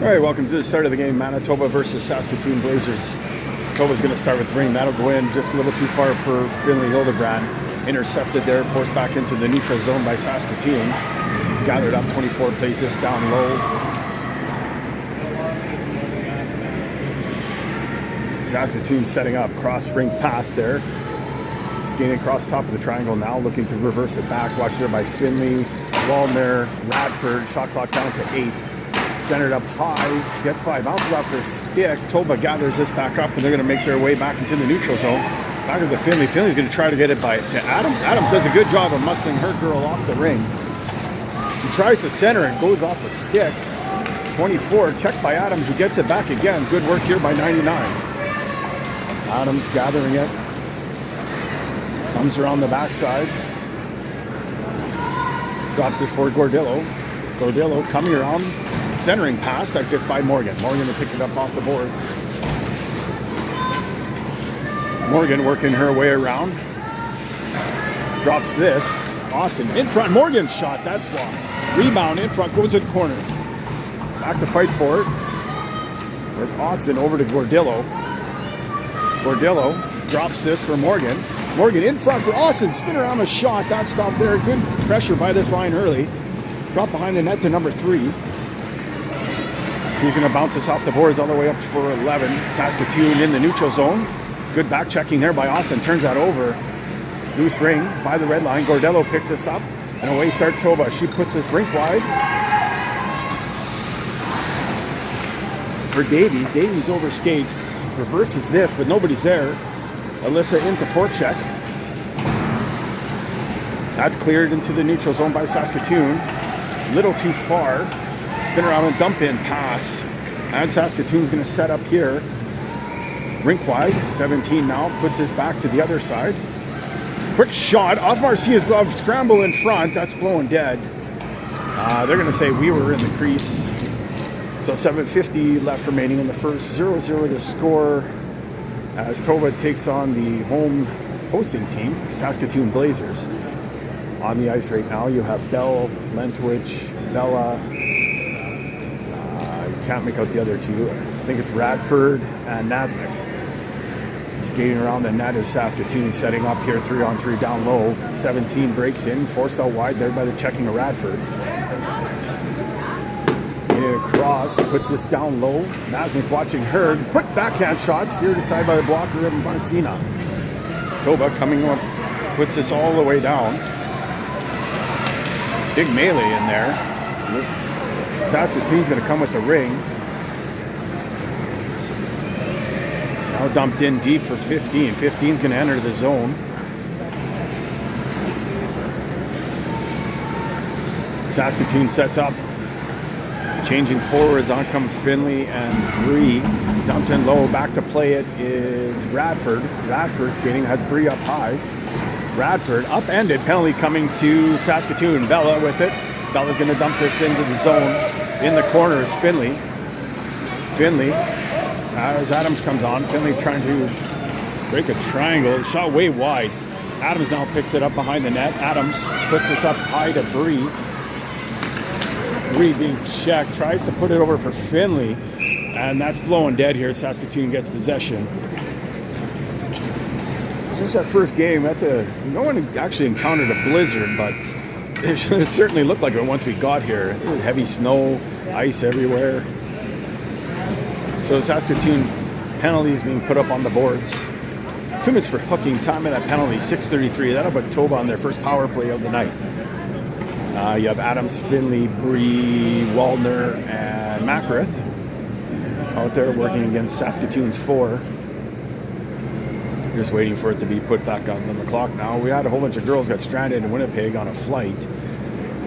All right, welcome to the start of the game. Manitoba versus Saskatoon Blazers. Toba's going to start with the ring. That'll go in just a little too far for Finley Hildebrand. Intercepted there, forced back into the neutral zone by Saskatoon. Gathered up 24, plays this down low. Saskatoon setting up, cross ring pass there. Skating across top of the triangle now, looking to reverse it back. Watched there by Finley, Wallner, Radford. Shot clock down to 8. Centered up high, gets by, bounces off her stick. Toba gathers this back up, and they're going to make their way back into the neutral zone. Back to the Finley. Finley's going to try to get it to Adams. Adams does a good job of muscling her girl off the ring. She tries to center and goes off the stick. 24, checked by Adams, who gets it back again. Good work here by 99. Adams gathering it. Comes around the backside. Drops this for Gordillo. Gordillo coming around. Centering pass that gets by Morgan. Morgan to pick it up off the boards. Morgan working her way around. Drops this. Austin in front. Morgan's shot. That's blocked. Rebound in front. Goes to the corner. Back to fight for it. It's Austin over to Gordillo. Gordillo drops this for Morgan. Morgan in front for Austin. Spin around a shot. That stop there. Good pressure by this line early. Drop behind the net to number 3. She's going to bounce us off the boards all the way up for 11. Saskatoon in the neutral zone. Good back checking there by Austin. Turns that over. Loose ring by the red line. Gordillo picks this up. And away start Toba. She puts this rink wide. For Davies. Davies over skates. Reverses this, but nobody's there. Alyssa into forecheck. That's cleared into the neutral zone by Saskatoon. Little too far. Spin around and dump in pass. And Saskatoon's going to set up here. Rink wide. 17 now. Puts his back to the other side. Quick shot off Marcia's glove. Scramble in front. That's blowing dead. They're going to say we were in the crease. So 7:50 left remaining in the first. 0-0 the score as Toba takes on the home hosting team, Saskatoon Blazers. On the ice right now, you have Bell, Lentwich, Bella. Can't make out the other two. I think it's Radford and Nasmik. Skating around the net is Saskatoon, setting up here 3-on-3 down low. 17 breaks in, forced out wide there by the checking of Radford. Getting across, puts this down low. Nasmik watching her. Quick backhand shot, steered aside by the blocker of Marcina. Toba coming up, puts this all the way down. Big melee in there. Saskatoon's going to come with the ring. Now dumped in deep for 15. 15's going to enter the zone. Saskatoon sets up. Changing forwards, on come Finley and Bree. Dumped in low, back to play it is Radford. Radford skating, has Bree up high. Radford upended, penalty coming to Saskatoon. Bella with it. Bella's going to dump this into the zone. In the corner is Finley. Finley, as Adams comes on, Finley trying to break a triangle. Shot way wide. Adams now picks it up behind the net. Adams puts this up high to Bree. Bree being checked, tries to put it over for Finley. And that's blowing dead here. Saskatoon gets possession. Since that first game, no one actually encountered a blizzard, but it certainly looked like it once we got here. There was heavy snow, ice everywhere. So Saskatoon penalties being put up on the boards. 2 minutes for hooking, time of that penalty, 6:33. That'll put Toba on their first power play of the night. You have Adams, Finley, Bree, Wallner, and Macarith out there working against Saskatoon's 4. Just waiting for it to be put back on the clock now. We had a whole bunch of girls got stranded in Winnipeg on a flight.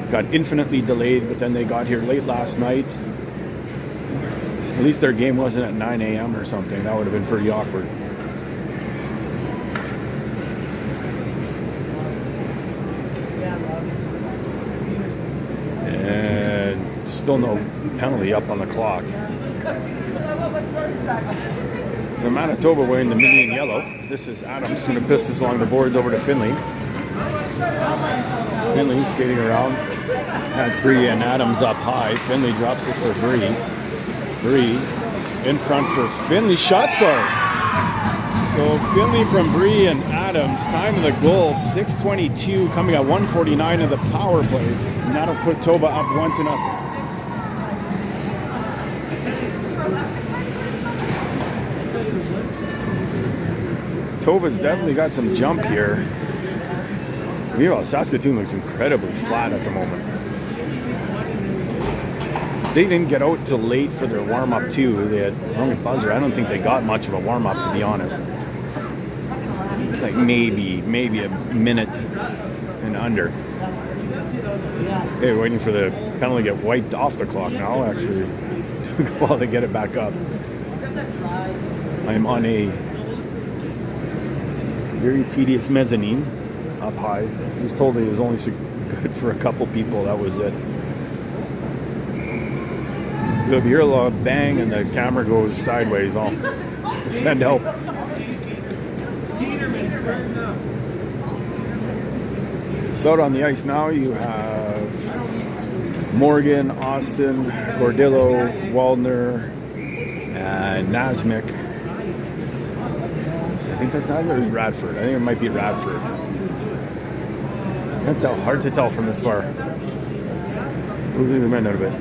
Got infinitely delayed, but then they got here late last night. At least their game wasn't at 9 a.m. or something. That would have been pretty awkward. And still no penalty up on the clock. The Manitoba wearing the mini in yellow. This is Adams, who puts this along the boards over to Finley. Finley skating around. Has Bree and Adams up high. Finley drops this for Bree. Bree in front for Finley. Shot scores. So Finley from Bree and Adams. Time of the goal, 6:22, coming at 1:49 of the power play. And that'll put Toba up 1-0. Toba's definitely got some jump here. Meanwhile, Saskatoon looks incredibly flat at the moment. They didn't get out till late for their warm-up too. They had hung a buzzer. I don't think they got much of a warm-up, to be honest. Like maybe a minute and under. Hey, waiting for the penalty to get wiped off the clock now. Actually, took a while to get it back up. I'm on a very tedious mezzanine up high. He was told it was only so good for a couple people. That was it. If you hear a lot of bang and the camera goes sideways, I'll send help. So out on the ice now, you have Morgan, Austin, Gordillo, Waldner, and Nasmik. I think that's not Radford. I think it might be Radford. Can't tell. Hard to tell from this far. Losing the men out of it.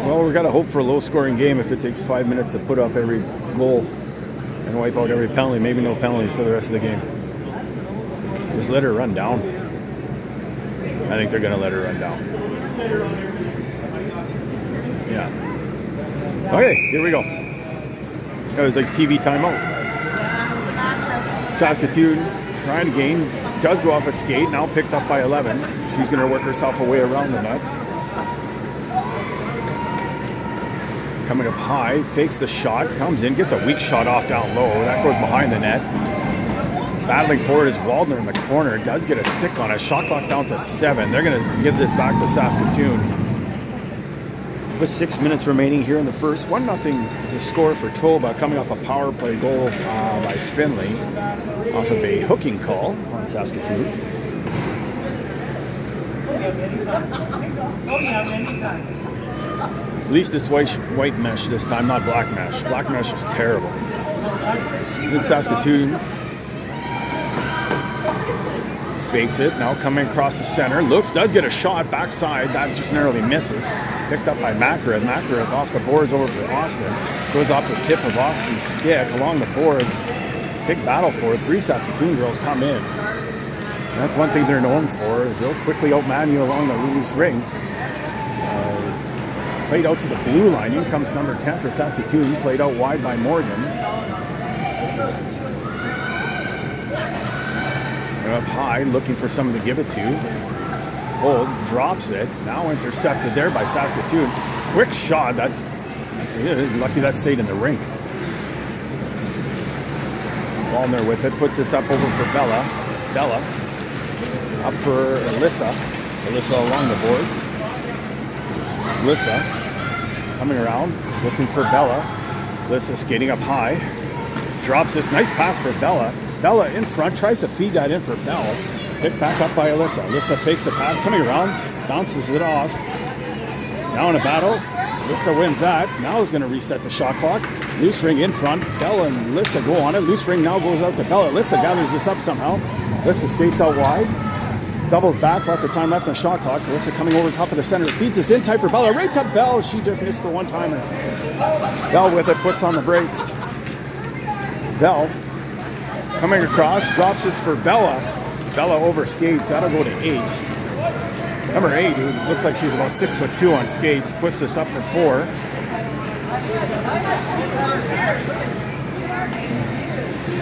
Well, we've got to hope for a low-scoring game if it takes 5 minutes to put up every goal and wipe out every penalty. Maybe no penalties for the rest of the game. Just let her run down. I think they're going to let her run down. Yeah. Okay, here we go. That was like TV timeout. Saskatoon trying to gain. Does go off a skate. Now picked up by 11. She's going to work herself away around the net. Coming up high, fakes the shot, comes in, gets a weak shot off down low. That goes behind the net. Battling forward is Waldner in the corner. Does get a stick on it. Shot clock down to 7. They're going to give this back to Saskatoon. With 6 minutes remaining here in the first. 1-0 the score for Toba, coming off a power play goal by Finley off of a hooking call on Saskatoon. Oh yeah, many times. At least it's white mesh this time, not black mesh. Black mesh is terrible. This Saskatoon fakes it, now coming across the center. Looks, does get a shot, backside. That just narrowly misses. Picked up by Makareth. Makareth off the boards over for Austin. Goes off the tip of Austin's stick along the boards. Big battle for it. 3 Saskatoon girls come in. And that's one thing they're known for, is they'll quickly outman you along the loose ring. Played out to the blue line. In comes number 10 for Saskatoon. Played out wide by Morgan. They're up high, looking for someone to give it to. Holds, drops it. Now intercepted there by Saskatoon. Quick shot. That, lucky that stayed in the rink. Waldner with it. Puts this up over for Bella. Bella. Up for Alyssa. Alyssa along the boards. Alyssa coming around, looking for Bella. Alyssa skating up high. Drops this nice pass for Bella. Bella in front, tries to feed that in for Bell. Picked back up by Alyssa. Alyssa fakes the pass, coming around, bounces it off. Now in a battle. Alyssa wins that. Now is going to reset the shot clock. Loose ring in front. Bella and Alyssa go on it. Loose ring now goes out to Bella. Alyssa gathers this up somehow. Alyssa skates out wide. Doubles back, lots of time left on the shot clock. Alyssa coming over top of the center, feeds us in tight for Bella. Right to Bell, she just missed the one-timer. Bell with it, puts on the brakes. Bell coming across, drops this for Bella. Bella over skates, that'll go to 8. Number 8, who looks like she's about 6'2" on skates, puts this up for 4.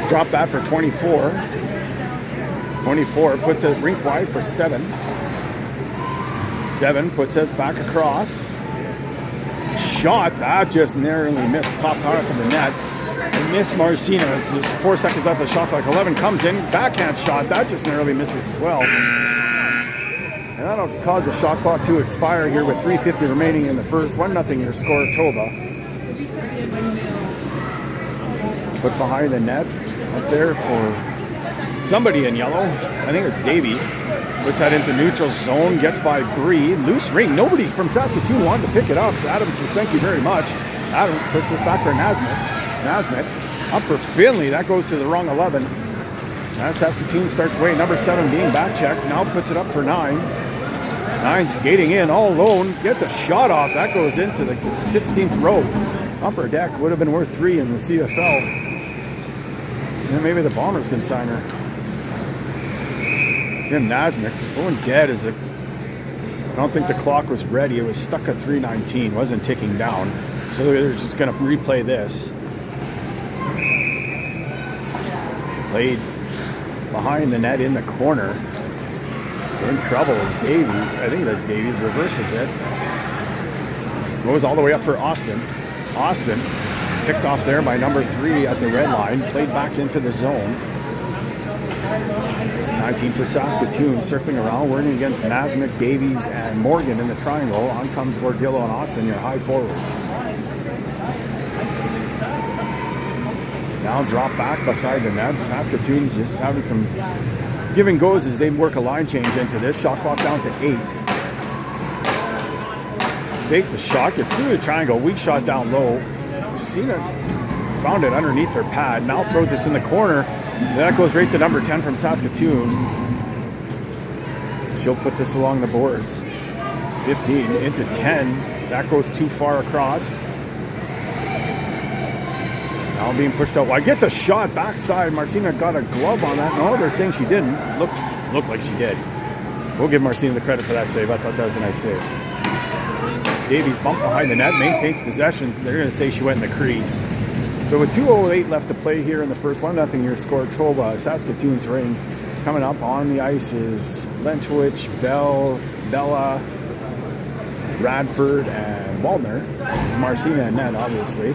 Drop that for 24. 24 puts it rink wide for 7. 7 puts us back across. Shot, that just narrowly missed. Top power from the net. And Miss Marcinez, just 4 seconds left of the shot clock. 11 comes in, backhand shot, that just narrowly misses as well. And that'll cause the shot clock to expire here with 3:50 remaining in the first. 1-0 your score, Toba. Puts behind the net, up there for somebody in yellow. I think it's Davies. Puts that into neutral zone, gets by Bree. Loose ring. Nobody from Saskatoon wanted to pick it up. So Adams says, thank you very much. Adams puts this back for Nasmith. Up for Finley. That goes to the wrong 11. As Saskatoon starts away. Number 7 being back checked. Now puts it up for 9. 9 skating in all alone. Gets a shot off. That goes into the 16th row. Upper deck. Would have been worth 3 in the CFL. And maybe the Bombers can sign her. Jim Nasmith going dead as the... I don't think the clock was ready. It was stuck at 3:19. Wasn't ticking down. So they're just going to replay this. Played behind the net in the corner. In trouble is Davies. I think that's Davies. Reverses it. Goes all the way up for Austin. Austin picked off there by number 3 at the red line. Played back into the zone. 19 for Saskatoon, circling around, working against Nasmith, Davies, and Morgan in the triangle. On comes Gordillo and Austin, your high forwards. Now drop back beside the net. Saskatoon just having some give and goes as they work a line change into this. Shot clock down to 8. Fakes a shot, gets through the triangle, weak shot down low. Cena found it underneath her pad. Now throws this in the corner. That goes right to number 10 from Saskatoon. She'll put this along the boards. 15 into 10. That goes too far across. Now being pushed out wide. Gets a shot backside. Marcina got a glove on that. No, they're saying she didn't. Looked like she did. We'll give Marcina the credit for that save. I thought that was a nice save. Davies bumped behind the net, maintains possession. They're going to say she went in the crease. So with 2:08 left to play here in the first, 1-0 your score. Toba, Saskatoon's ring. Coming up on the ice is Lentwich, Bell, Bella, Radford, and Waldner. Marcina and net, obviously.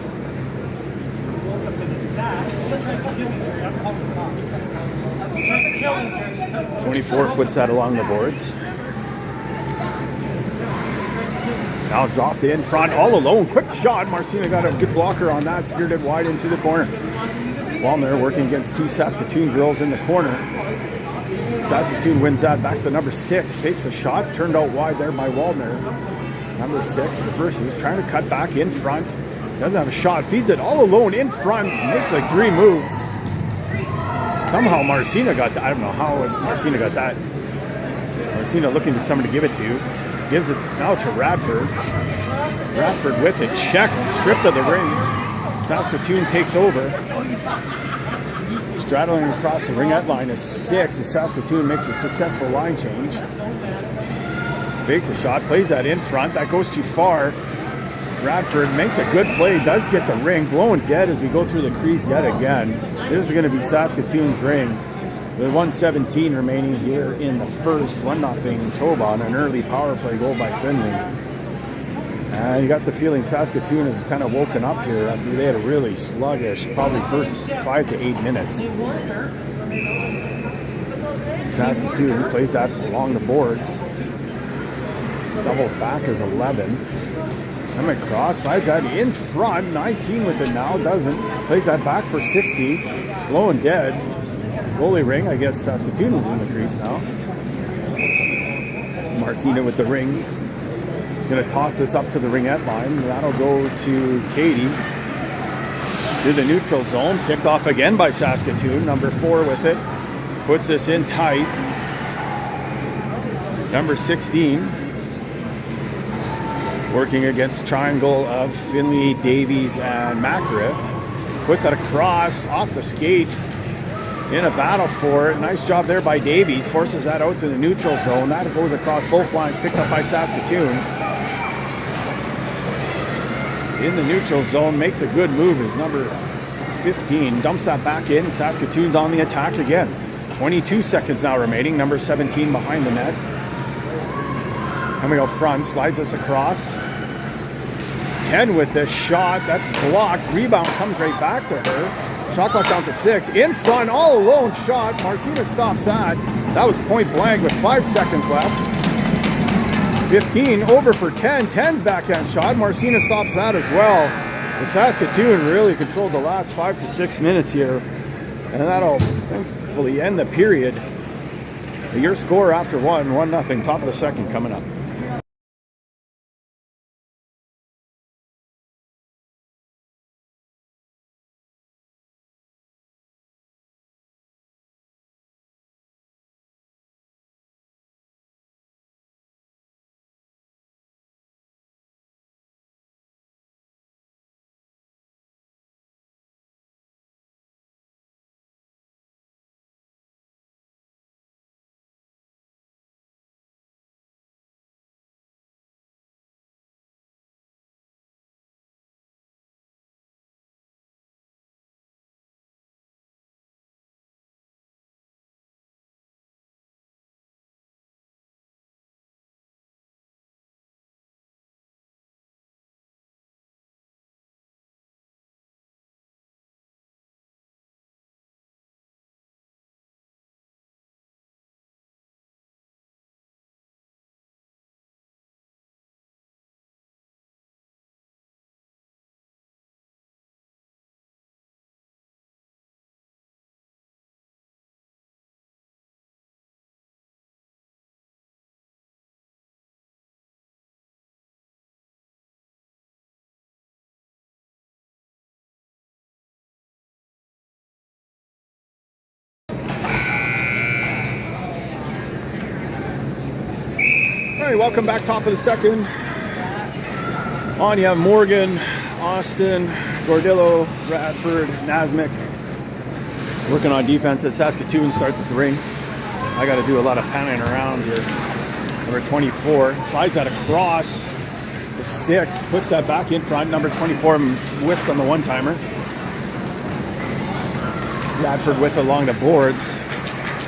.24 puts that along the boards. Now dropped in front, all alone. Quick shot. Marcina got a good blocker on that. Steered it wide into the corner. Waldner working against 2 Saskatoon girls in the corner. Saskatoon wins that back to number 6. Fakes the shot. Turned out wide there by Waldner. Number 6 reverses. Trying to cut back in front. Doesn't have a shot. Feeds it all alone in front. Makes like 3 moves. Somehow Marcina got that. I don't know how Marcina got that. Marcina looking for someone to give it to. Gives it now to Radford. Radford with it. Checked. Stripped of the ring. Saskatoon takes over. Straddling across the ringette line is 6 as Saskatoon makes a successful line change. Fakes a shot. Plays that in front. That goes too far. Radford makes a good play. Does get the ring. Blowing dead as we go through the crease yet again. This is going to be Saskatoon's ring. With 1:17 remaining here in the first. 1-0 Toba on an early power play goal by Finley. And you got the feeling Saskatoon has kind of woken up here after they had a really sluggish, probably first 5 to 8 minutes. Saskatoon plays that along the boards. Doubles back as 11. Coming across, slides that in front. 19 with it now, doesn't. Plays that back for 60. Blowing dead. Goalie ring, I guess Saskatoon was in the crease now. Marcina with the ring. Going to toss this up to the ringette line. That'll go to Katie. To the neutral zone. Picked off again by Saskatoon. Number 4 with it. Puts this in tight. Number 16. Working against the triangle of Finley, Davies, and Makarith. Puts it across, off the skate. In a battle for it. Nice job there by Davies. Forces that out to the neutral zone. That goes across both lines. Picked up by Saskatoon. In the neutral zone. Makes a good move. Is number 15. Dumps that back in. Saskatoon's on the attack again. 22 seconds now remaining. Number 17 behind the net. Coming out front. Slides us across. 10 with this shot. That's blocked. Rebound comes right back to her. Shot clock down to 6. In front, all alone shot. Marcina stops that. That was point blank with 5 seconds left. 15 over for 10. 10's backhand shot. Marcina stops that as well. The Saskatoon really controlled the last 5 to 6 minutes here. And that'll hopefully end the period. Your score after 1-0, top of the second coming up. All right, welcome back, top of the second. On you have Morgan, Austin, Gordillo, Radford, Nasmik. Working on defense at Saskatoon, starts with the ring. I got to do a lot of panning around here. Number 24 slides that across the 6, puts that back in front. Number 24 whiffed on the one-timer. Radford with along the boards.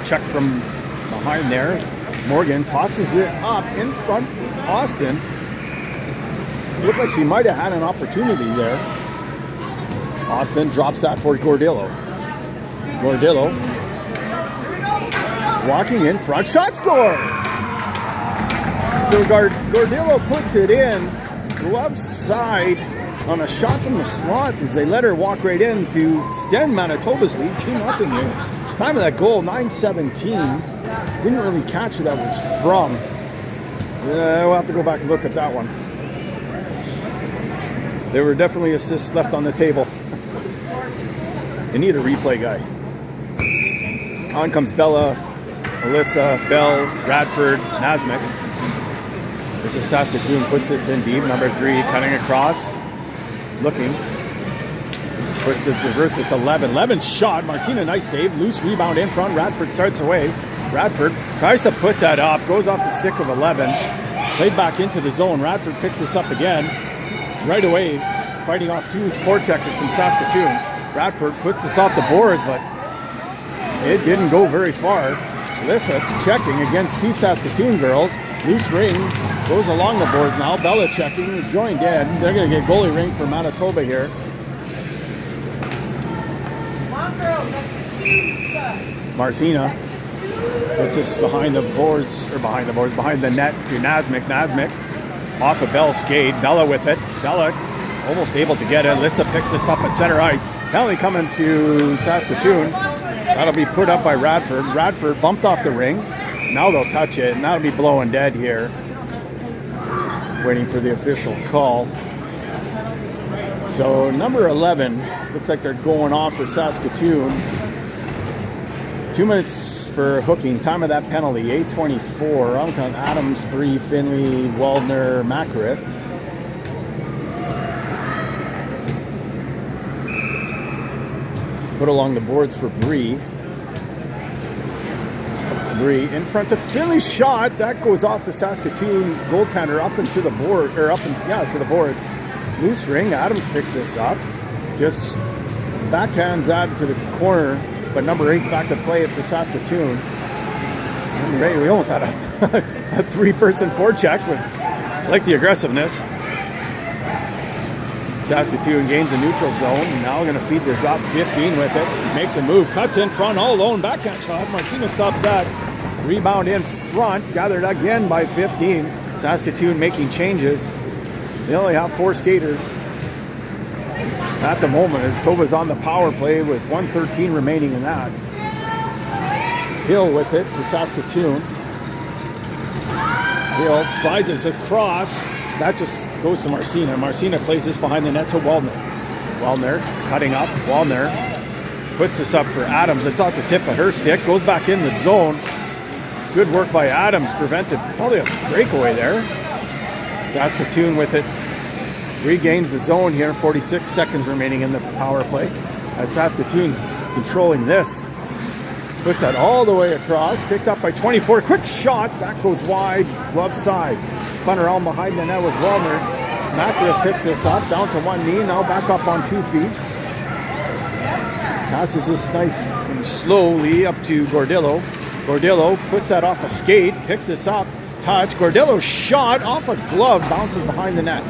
Check from behind there. Morgan tosses it up in front. Austin. Looked like she might have had an opportunity there. Austin drops that for Gordillo. Gordillo walking in front. Shot scores! So Gordillo puts it in. Glove side on a shot from the slot as they let her walk right in to extend Manitoba's lead 2-0 here. Time of that goal, 9:17. Didn't really catch who that was from. We'll have to go back and look at that one. There were definitely assists left on the table. You need a replay guy. On comes Bella, Alyssa, Bell, Radford, Nasmik. This is Saskatoon, puts this in deep. Number 3 cutting across. Looking. Puts this reverse with 11. 11 shot. Marcina, nice save. Loose rebound in front. Radford starts away. Radford tries to put that up. Goes off the stick of 11. Played back into the zone. Radford picks this up again. Right away, fighting off 2 forecheckers from Saskatoon. Radford puts this off the boards, but it didn't go very far. Alyssa checking against 2 Saskatoon girls. Loose ring goes along the boards now. Bella checking, joined in. They're going to get goalie ring for Manitoba here. Marcina puts this behind the boards, behind the net to Nasmik. Nasmik off of Bell's skate. Bella with it. Bella almost able to get it. Alyssa picks this up at center ice. Penalty coming to Saskatoon. That'll be put up by Radford. Radford bumped off the ring. Now they'll touch it, and that'll be blowing dead here. Waiting for the official call. So number 11, looks like they're going off for Saskatoon. 2 minutes for hooking. Time of that penalty, 8:24. On count Adams, Bree, Finley, Waldner, Makarith. Put along the boards for Bree. Bree in front of Finley's shot. That goes off the Saskatoon goaltender up into the board, or up to the boards. Loose ring. Adams picks this up. Just backhands that to the corner. But number 8's back to play it for Saskatoon. We almost had a 3-person forecheck, but I like the aggressiveness. Saskatoon gains the neutral zone. Now going to feed this up. 15 with it. Makes a move. Cuts in front all alone. Backhand shot. Marcina stops that. Rebound in front. Gathered again by 15. Saskatoon making changes. They only have 4 skaters at the moment as Toba's on the power play with 1:13 remaining in that. Hill with it for Saskatoon. Hill slides us across. That just goes to Marcina. Marcina plays this behind the net to Waldner. Waldner cutting up. Waldner puts this up for Adams. It's off the tip of her stick. Goes back in the zone. Good work by Adams. Prevented probably a breakaway there. Saskatoon with it. Regains the zone here. 46 seconds remaining in the power play. As Saskatoon's controlling this. Puts that all the way across. Picked up by 24. Quick shot. That goes wide. Glove side. Spun around behind the net was Waldner. McGriff picks this up. Down to one knee. Now back up on 2 feet. Passes this nice and slowly up to Gordillo. Gordillo puts that off a skate. Picks this up. Touch. Gordillo's shot off a glove. Bounces behind the net.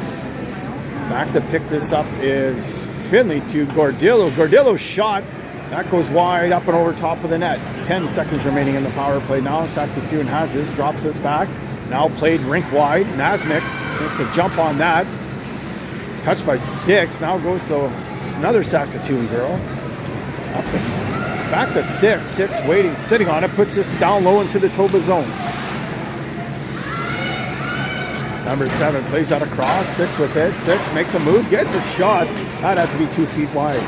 Back to pick this up is Finley to Gordillo. Gordillo's shot. That goes wide up and over top of the net. 10 seconds remaining in the power play now. Saskatoon has this, drops this back. Now played rink wide. Nasmik makes a jump on that. Touched by 6. Now goes to another Saskatoon girl. Up to back to 6. 6 waiting, sitting on it. Puts this down low into the Toba zone. Number 7 plays that across. 6 with it. 6 makes a move, gets a shot. That'd have to be 2 feet wide.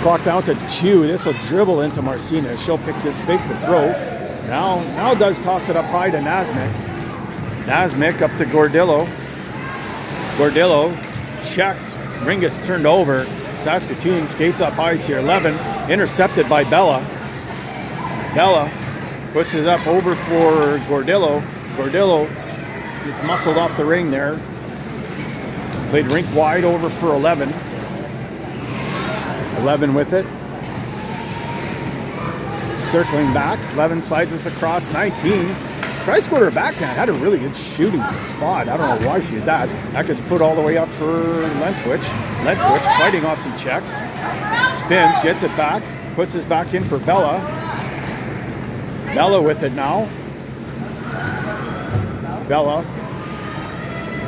Clock down to 2. This will dribble into Marcina. She'll pick this fake to throw. Now does toss it up high to Nasmik. Nasmik up to Gordillo. Gordillo checked. Ring gets turned over. Saskatoon skates up ice here. 11 intercepted by Bella. Bella puts it up over for Gordillo. Gordillo gets muscled off the ring there. Played rink wide over for 11. 11 with it. Circling back. 11 slides us across. 19. Tries to go to her backhand. Had a really good shooting spot. I don't know why she did that. That gets put all the way up for Lentwich. Lentwich fighting off some checks. Spins. Gets it back. Puts his back in for Bella. Bella with it now. Bella.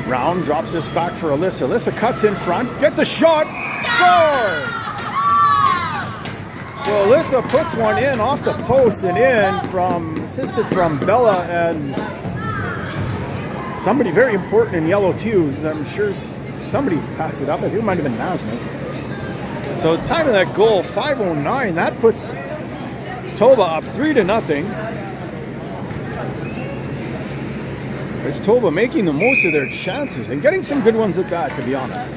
Round. Drops this back for Alyssa. Alyssa cuts in front. Gets a shot. Scores! So Alyssa puts one in off the post and in from, assisted from Bella and somebody very important in yellow too. I'm sure somebody passed it up. I think it might have been Nasmik. So time of that goal, 5:09. That puts Toba up 3-0. It's Toba making the most of their chances and getting some good ones at that, to be honest.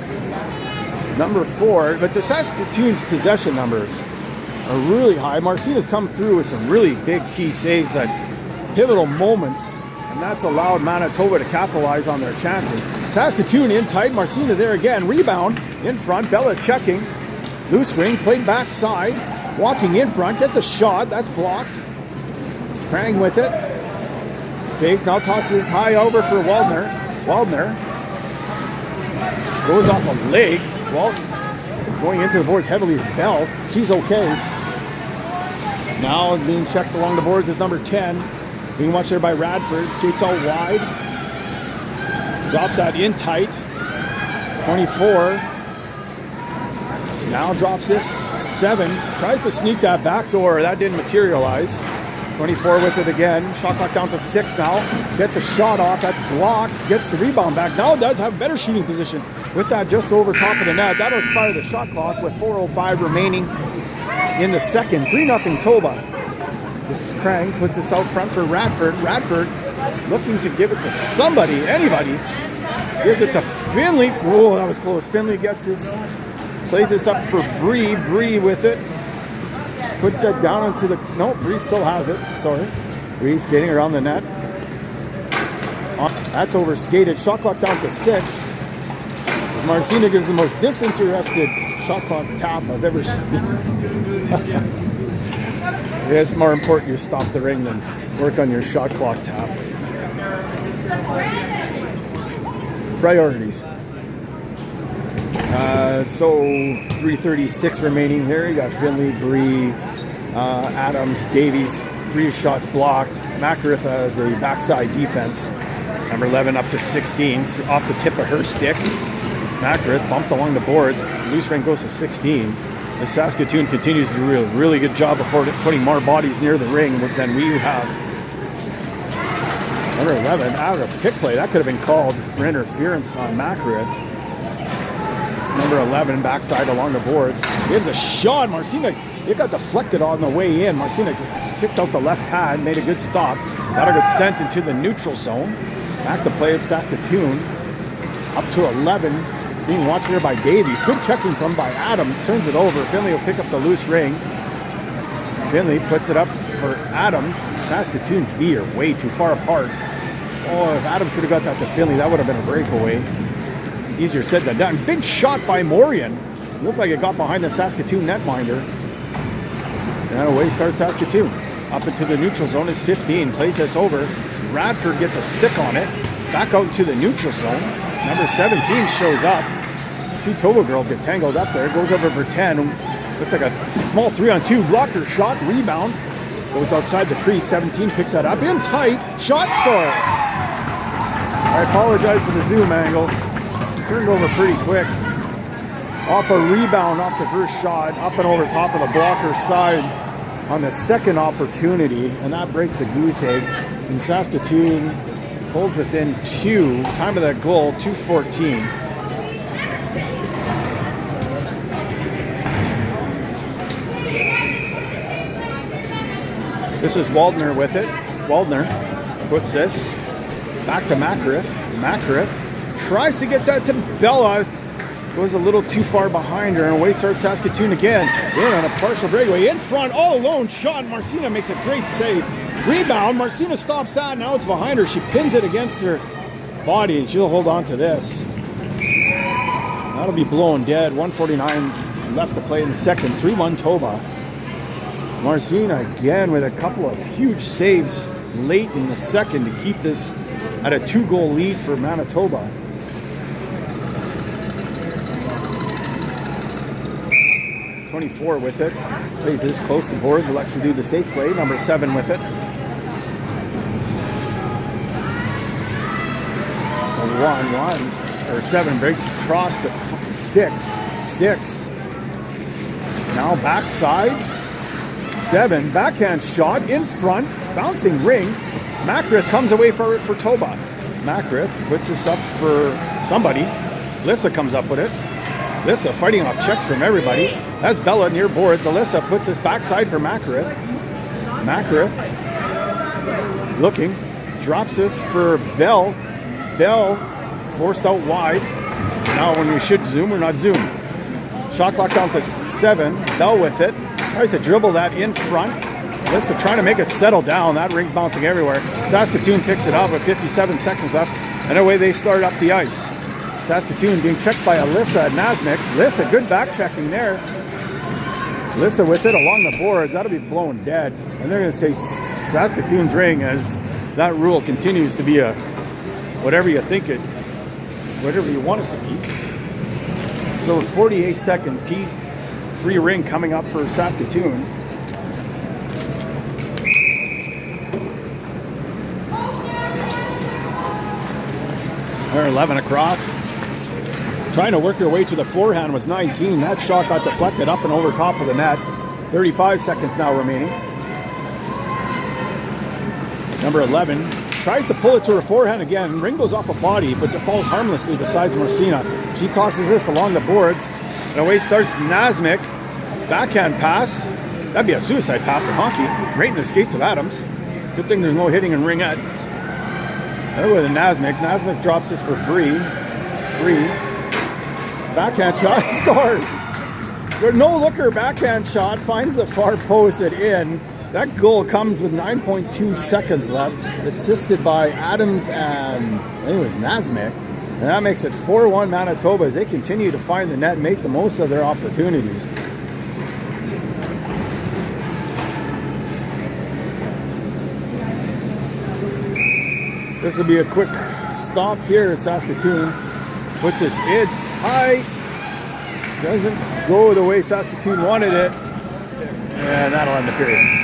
Number 4, but the Saskatoon's possession numbers are really high. Marcina's come through with some really big key saves at pivotal moments, and that's allowed Manitoba to capitalize on their chances. Saskatoon in tight. Marcina there again. Rebound in front. Bella checking. Loose ring. Played backside. Walking in front. Gets a shot. That's blocked. Krang with it. Fakes. Now tosses high over for Waldner. Waldner goes off a leg. Going into the boards heavily is Bell. She's okay. Now being checked along the boards is number 10. Being watched there by Radford. Skates out wide. Drops that in tight. 24. Now drops this. 7. Tries to sneak that back door. That didn't materialize. 24 with it again. Shot clock down to 6 now. Gets a shot off. That's blocked. Gets the rebound back. Now does have better shooting position. With that just over top of the net. That'll expire the shot clock with 4:05 remaining in the second. 3-0 Toba. This is Krang. Puts this out front for Radford. Radford looking to give it to somebody, anybody. Gives it to Finley. Oh, that was close. Finley gets this. Plays this up for Bree. Bree with it. Puts it down into the... No, Bree still has it. Sorry. Bree skating around the net. That's over skated. Shot clock down to 6. Marcina gives the most disinterested shot clock tap I've ever seen. It's more important you stop the ring than work on your shot clock tap. Priorities. So 3:36 remaining here. You got Finley, Bree, Adams, Davies. 3 shots blocked. McGriff has a backside defense. Number 11 up to 16 off the tip of her stick. McGriff bumped along the boards. Loose ring goes to 16. The Saskatoon continues to do a really good job of putting more bodies near the ring than we have. Number 11, out of a pick play. That could have been called for interference on Makarith. Number 11, backside along the boards. Gives a shot. Marcina, it got deflected on the way in. Marcina kicked out the left pad, made a good stop. That'll get sent into the neutral zone. Back to play at Saskatoon. Up to 11. Being watched there by Davies. Good checking from by Adams. Turns it over. Finley will pick up the loose ring. Finley puts it up for Adams. Saskatoon's D are way too far apart. Oh, if Adams could have got that to Finley, that would have been a breakaway. Easier said than done. Big shot by Morian. Looked like it got behind the Saskatoon netminder. And away starts Saskatoon. Up into the neutral zone is 15. Plays this over. Radford gets a stick on it. Back out to the neutral zone. Number 17 shows up. Two Toba girls get tangled up there. Goes over for 10. Looks like a small 3-on-2 blocker shot. Rebound. Goes outside the crease. 17 picks that up. In tight. Shot score. I apologize for the zoom angle. Turned over pretty quick. Off a rebound off the first shot. Up and over top of the blocker side on the second opportunity. And that breaks the goose egg. And Saskatoon pulls within 2. Time of that goal, 2:14. This is Waldner with it. Waldner puts this back to Makarith. Makarith tries to get that to Bella. Goes a little too far behind her, and away starts Saskatoon again. In on a partial breakaway. In front, all alone shot. Marcina makes a great save. Rebound. Marcina stops that. Now it's behind her. She pins it against her body, and she'll hold on to this. That'll be blown dead. 1:49 left to play in the second. 3-1 Toba. Marcina again with a couple of huge saves late in the second to keep this at a 2-goal lead for Manitoba. .24 with it. Plays this close to boards. Elects to do the safe play. Number 7 with it. So 7 breaks across the 6. 6. Now backside. 7. Backhand shot in front. Bouncing ring. Makarith comes away for Toba. Makarith puts this up for somebody. Lissa comes up with it. Lissa fighting off checks from everybody. That's Bella near boards. Alyssa puts this backside for Makarith. Makarith looking. Drops this for Bell. Bell forced out wide. Now when we should zoom, we're not zoom. Shot clock down to 7. Bell with it. Tries to dribble that in front. Alyssa trying to make it settle down. That ring's bouncing everywhere. Saskatoon picks it up with 57 seconds left. And away they start up the ice. Saskatoon being checked by Alyssa Nasmik. Alyssa, good back checking there. Alyssa with it along the boards. That'll be blown dead. And they're going to say Saskatoon's ring, as that rule continues to be a whatever you think it, whatever you want it to be. So 48 seconds. Key free ring coming up for Saskatoon. They're 11 across. Trying to work your way to the forehand was 19. That shot got deflected up and over top of the net. 35 seconds now remaining. Number 11 tries to pull it to her forehand again. Ring goes off a body, but falls harmlessly besides Marcina. She tosses this along the boards. And away starts Nasmik. Backhand pass. That'd be a suicide pass in hockey. Right in the skates of Adams. Good thing there's no hitting in ringette. There with Nasmik. Nasmik drops this for Bree. Bree. Backhand shot. Scores. No looker backhand shot. Finds the far post and in. That goal comes with 9.2 seconds left. Assisted by Adams and I think it was Nasmik. And that makes it 4-1 Manitoba as they continue to find the net and make the most of their opportunities. This will be a quick stop here. Saskatoon puts this in tight. Doesn't go the way Saskatoon wanted it. And that'll end the period.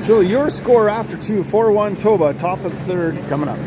So your score after 2, 4-1 Toba, top of the third, coming up.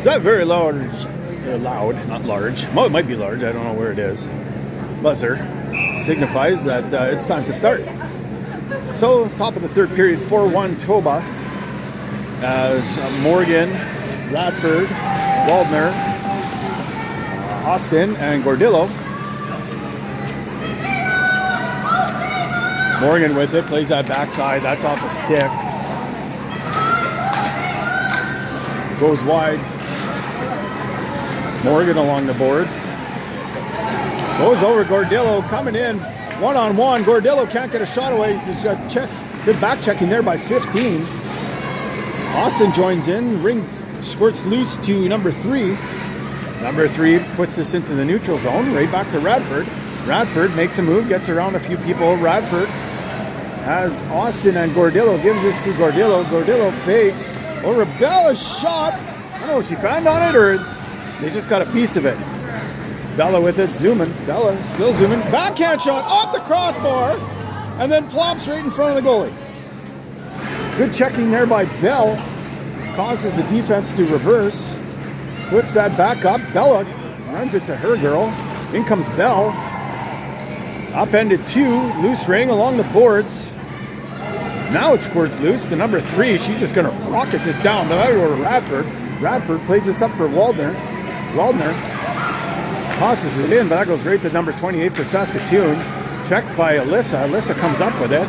that very loud, not large. Well, it might be large, I don't know where it is. Buzzer signifies that it's time to start. So, top of the third period, 4-1 Toba, as Morgan, Radford, Waldner, Austin, and Gordillo. Morgan with it, plays that backside, that's off a stick. Goes wide. Morgan along the boards. Goes over Gordillo, coming in one-on-one. Gordillo can't get a shot away. He's got checked. Good back checking there by 15. Austin joins in. Ring squirts loose to number 3. Number 3 puts this into the neutral zone. Right back to Radford. Radford makes a move, gets around a few people. Radford has Austin and Gordillo. Gives this to Gordillo. Gordillo fakes. Over Bella's shot. I don't know if she found on it or they just got a piece of it. Bella with it, zooming. Bella still zooming. Backhand shot off the crossbar and then plops right in front of the goalie. Good checking there by Bell. Causes the defense to reverse. Puts that back up. Bella runs it to her girl. In comes Bell. Upended 2. Loose ring along the boards. Now it squirts loose to number 3. She's just going to rocket this down. But that'll go to Radford. Radford plays this up for Waldner. Waldner tosses it in, but that goes right to number 28 for Saskatoon. Checked by Alyssa. Alyssa comes up with it.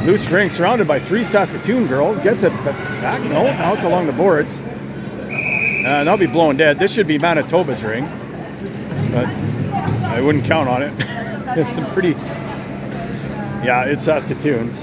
Loose ring surrounded by 3 Saskatoon girls. Gets it back. No, now it's along the boards. And they'll be blown dead. This should be Manitoba's ring. But I wouldn't count on it. It's some pretty... Yeah, it's Saskatoon's.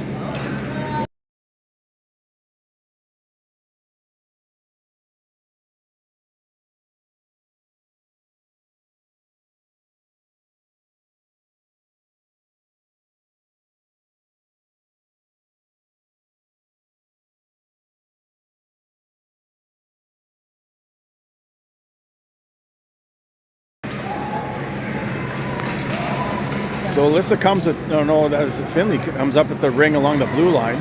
So Alyssa comes with, no, that is Finley comes up with the ring along the blue line.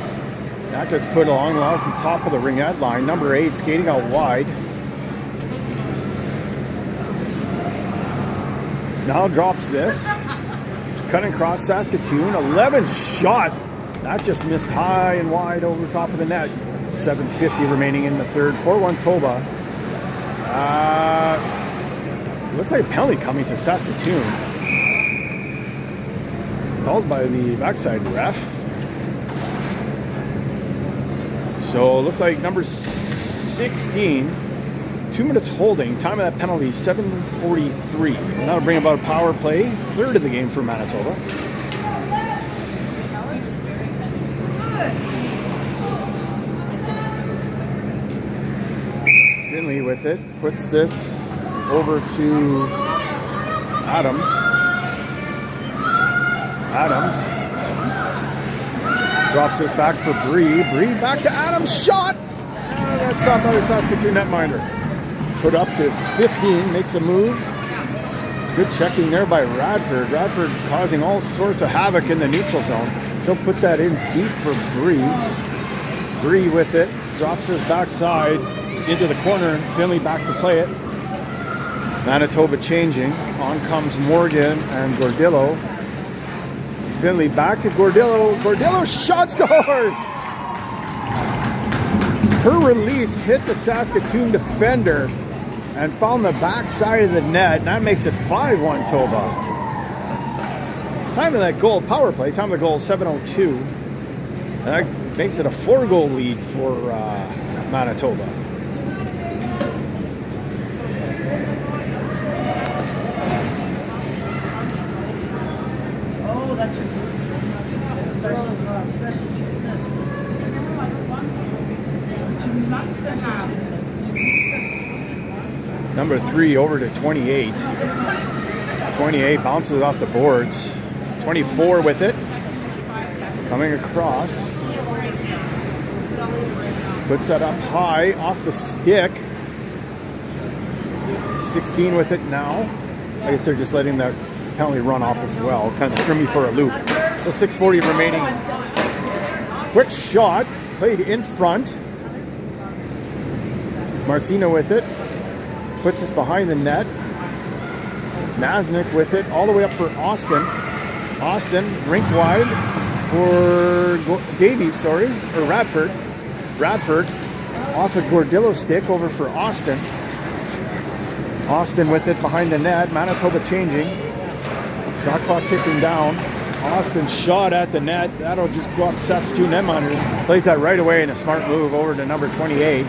That gets put along the top of the ringette line. Number 8 skating out wide. Now drops this. Cutting across Saskatoon. 11 shot. That just missed high and wide over top of the net. 7:50 remaining in the third. 4-1 Toba. Looks like a penalty coming to Saskatoon. Called by the backside ref. So it looks like number 16, 2 minutes holding. Time of that penalty, 7:43. And that'll bring about a power play. Third of the game for Manitoba. Finley with it. Puts this over to Adams. Adams drops this back for Bree. Bree back to Adams. Shot! That's stopped by the Saskatoon netminder. Put up to 15. Makes a move. Good checking there by Radford. Radford causing all sorts of havoc in the neutral zone. She'll put that in deep for Bree. Bree with it. Drops his backside into the corner. Finley back to play it. Manitoba changing. On comes Morgan and Gordillo. Finley back to Gordillo. Gordillo shot scores! Her release hit the Saskatoon defender and found the back side of the net. And that makes it 5-1 Toba. Time of that goal, power play, time of the goal, 7:02. And that makes it a 4-goal lead for Manitoba. Number 3 over to 28. 28 bounces it off the boards. 24 with it. Coming across. Puts that up high off the stick. 16 with it now. I guess they're just letting that penalty run off as well. Kind of threw me for a loop. So 6:40 remaining. Quick shot. Played in front. Marcina with it. puts this behind the net. Nasmik with it all the way up for Austin. Austin, rink wide for Davies, or Radford. Radford off a Gordillo stick over for Austin. Austin with it behind the net. Manitoba changing. Shot clock ticking down. Austin shot at the net. That'll just go off the Saskatoon net monitor. Plays that right away in a smart move over to number 28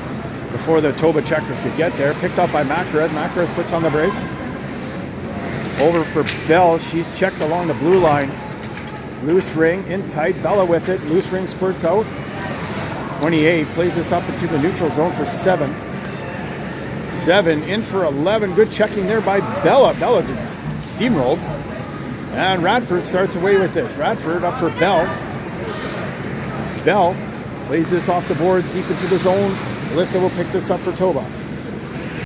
before the Toba checkers could get there. Picked up by Makarov. Makarov puts on the brakes. Over for Bell. She's checked along the blue line. Loose ring in tight. Bella with it. Loose ring squirts out. 28 plays this up into the neutral zone for 7. 7 in for 11. Good checking there by Bella. Bella steamrolled. And Radford starts away with this. Radford up for Bell. Bell plays this off the boards deep into the zone. Alyssa will pick this up for Toba.